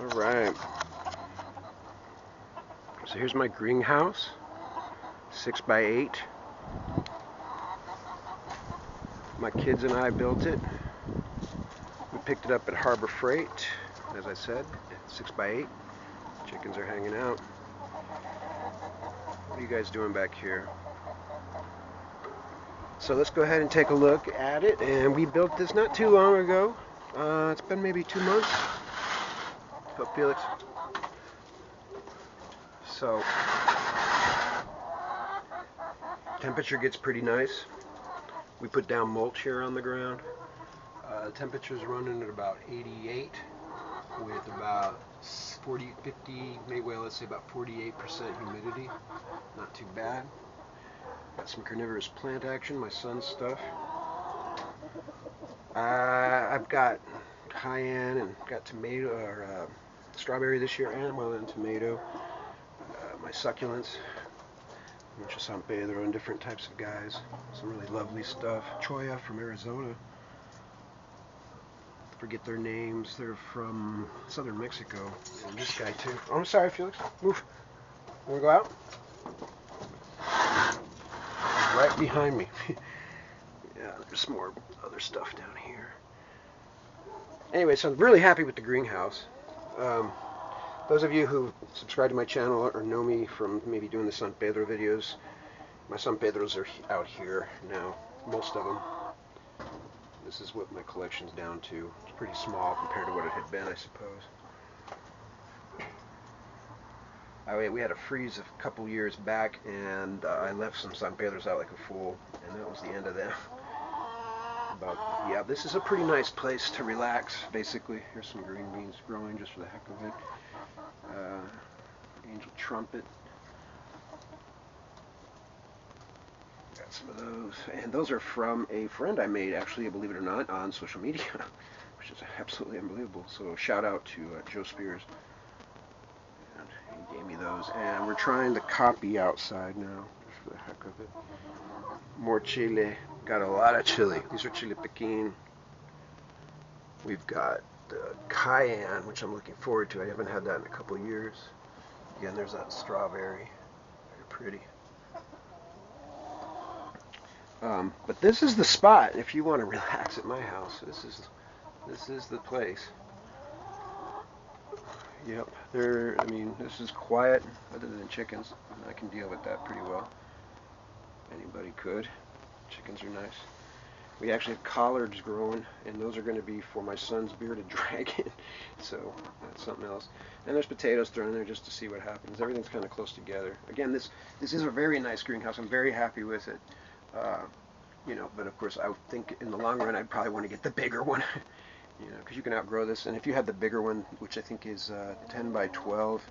Alright, so here's my greenhouse, 6x8. My kids and I built it. We picked it up at Harbor Freight, as I said, 6x8. Chickens are hanging out. What are you guys doing back here? So let's go ahead and take a look at it. And we built this not too long ago. It's been maybe 2 months. Oh, Felix. So temperature gets pretty nice. We put down mulch here on the ground. Temperature's running at about 88 with about 40, 50, maybe, well, let's say about 48% humidity. Not too bad. Got some carnivorous plant action, my son's stuff. I've got cayenne and got tomato or strawberry this year, and well, and tomato. My succulents, a bunch of San Pedro and different types of guys. Some really lovely stuff. Choya from Arizona. Forget their names. They're from southern Mexico. And this guy too. Oh, I'm sorry, Felix. Move. Wanna go out? Right behind me. Yeah, there's more other stuff down here. Anyway, so I'm really happy with the greenhouse. Those of you who subscribe to my channel or know me from maybe doing the San Pedro videos, my San Pedros are out here now, most of them. This is what my collection's down to. It's pretty small compared to what it had been, I suppose. We had a freeze a couple years back, and I left some San Pedros out like a fool, and that was the end of them. But yeah, this is a pretty nice place to relax, basically. Here's some green beans growing just for the heck of it. Angel trumpet. Got some of those. And those are from a friend I made, actually, believe it or not, on social media, which is absolutely unbelievable. So shout out to Joe Spears. And he gave me those. And we're trying to copy outside now, just for the heck of it. More chile. Got a lot of chili. These are chile piquin. We've got cayenne, which I'm looking forward to. I haven't had that in a couple of years. Again, there's that strawberry. Very pretty. But this is the spot if you want to relax at my house. This is the place. Yep. I mean, this is quiet, other than chickens. I can deal with that pretty well. Anybody could. Chickens are nice. We actually have collards growing, and those are going to be for my son's bearded dragon. So that's something else. And there's potatoes thrown in there just to see what happens. Everything's kind of close together. Again, this is a very nice greenhouse. I'm very happy with it. You know, but of course, I think in the long run, I'd probably want to get the bigger one. You know, because you can outgrow this. And if you had the bigger one, which I think is 10 by 12,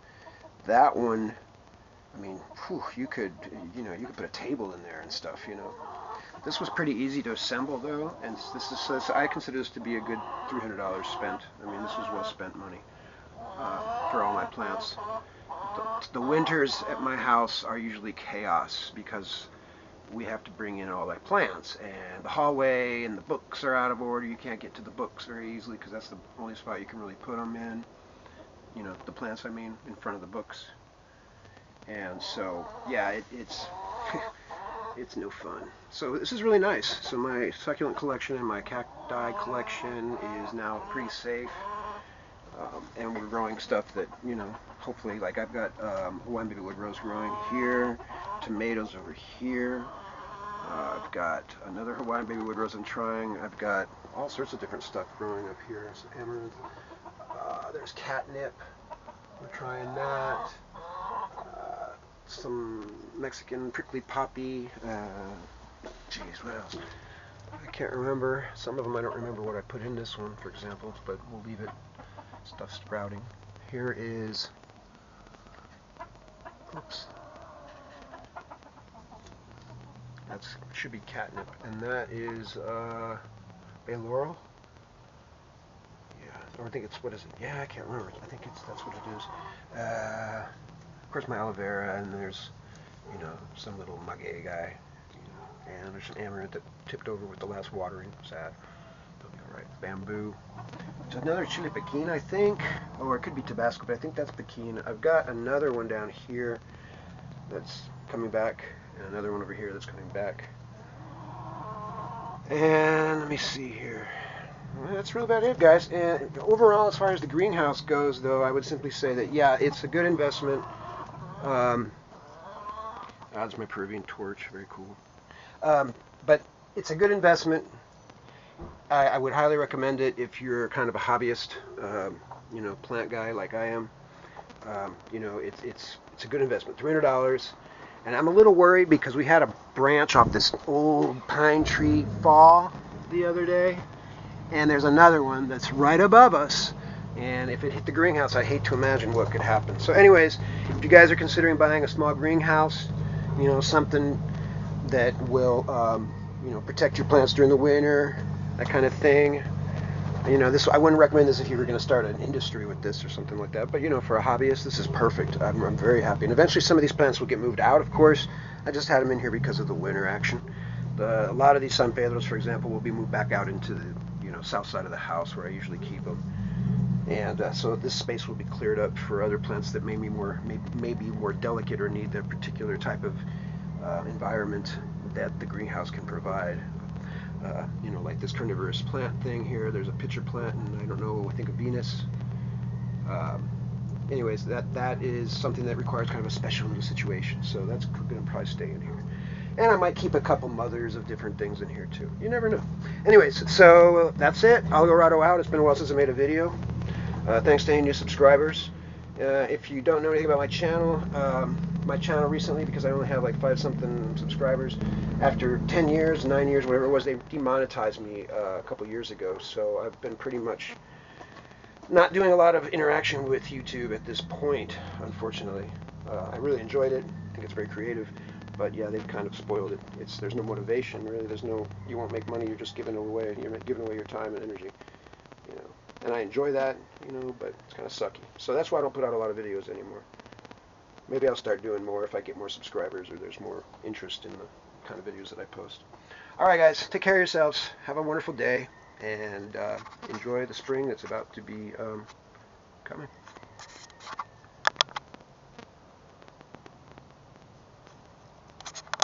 that one, I mean, whew, you could put a table in there and stuff. You know. This was pretty easy to assemble, though, and I consider this to be a good $300 spent. I mean, this was well spent money for all my plants. The winters at my house are usually chaos because we have to bring in all my plants, and the hallway and the books are out of order. You can't get to the books very easily because that's the only spot you can really put them in. You know, the plants, I mean, in front of the books. And so, yeah, it's it's no fun. So this is really nice. So my succulent collection and my cacti collection is now pretty safe. And we're growing stuff that, you know, hopefully, like I've got Hawaiian baby wood rose growing here, tomatoes over here. I've got another Hawaiian baby wood rose I'm trying. I've got all sorts of different stuff growing up here. Some amaranth. There's catnip. We're trying that. Some Mexican prickly poppy. Geez, what else? I can't remember. Some of them I don't remember what I put in this one, for example, but we'll leave it. Stuff sprouting. Here is, oops, that should be catnip, and that is bay laurel. Yeah, or I think it's, what is it? Yeah, I can't remember. I think that's what it is. Of course, my aloe vera, and there's, you know, some little maguey guy, you know, and there's some amaranth that tipped over with the last watering. Sad. They'll be Right, bamboo. It's another chili piquin, I think, or it could be Tabasco, but I think that's piquin. I've got another one down here that's coming back, and another one over here that's coming back. And let me see here. Well, that's really about it, guys. And overall, as far as the greenhouse goes, though, I would simply say that, yeah, it's a good investment. That's my Peruvian torch, very cool. But it's a good investment. I would highly recommend it if you're kind of a hobbyist, plant guy like I am. It's a good investment. $300, and I'm a little worried because we had a branch off this old pine tree fall the other day, and there's another one that's right above us. And if it hit the greenhouse, I hate to imagine what could happen. So, anyways, if you guys are considering buying a small greenhouse, something that will, protect your plants during the winter, that kind of thing. I wouldn't recommend this if you were going to start an industry with this or something like that. But for a hobbyist, this is perfect. I'm very happy. And eventually, some of these plants will get moved out. Of course, I just had them in here because of the winter action. A lot of these San Pedros, for example, will be moved back out into the south side of the house where I usually keep them. And so this space will be cleared up for other plants that may be more delicate or need that particular type of environment that the greenhouse can provide. Like this carnivorous plant thing here. There's a pitcher plant, and I think a Venus. Anyways, that is something that requires kind of a special little situation. So that's going to probably stay in here. And I might keep a couple mothers of different things in here too. You never know. Anyways, so that's it. Algarado out. It's been a while since I made a video. Thanks to any new subscribers. If you don't know anything about my channel recently, because I only have like 5-something subscribers, after 10 years, 9 years, whatever it was, they demonetized me a couple years ago. So I've been pretty much not doing a lot of interaction with YouTube at this point, unfortunately. I really enjoyed it. I think it's very creative. But yeah, they've kind of spoiled it. There's no motivation, really. You won't make money. You're just giving it away. You're giving away your time and energy. And I enjoy that, but it's kind of sucky. So that's why I don't put out a lot of videos anymore. Maybe I'll start doing more if I get more subscribers or there's more interest in the kind of videos that I post. All right, guys, take care of yourselves. Have a wonderful day, and enjoy the spring that's about to be coming.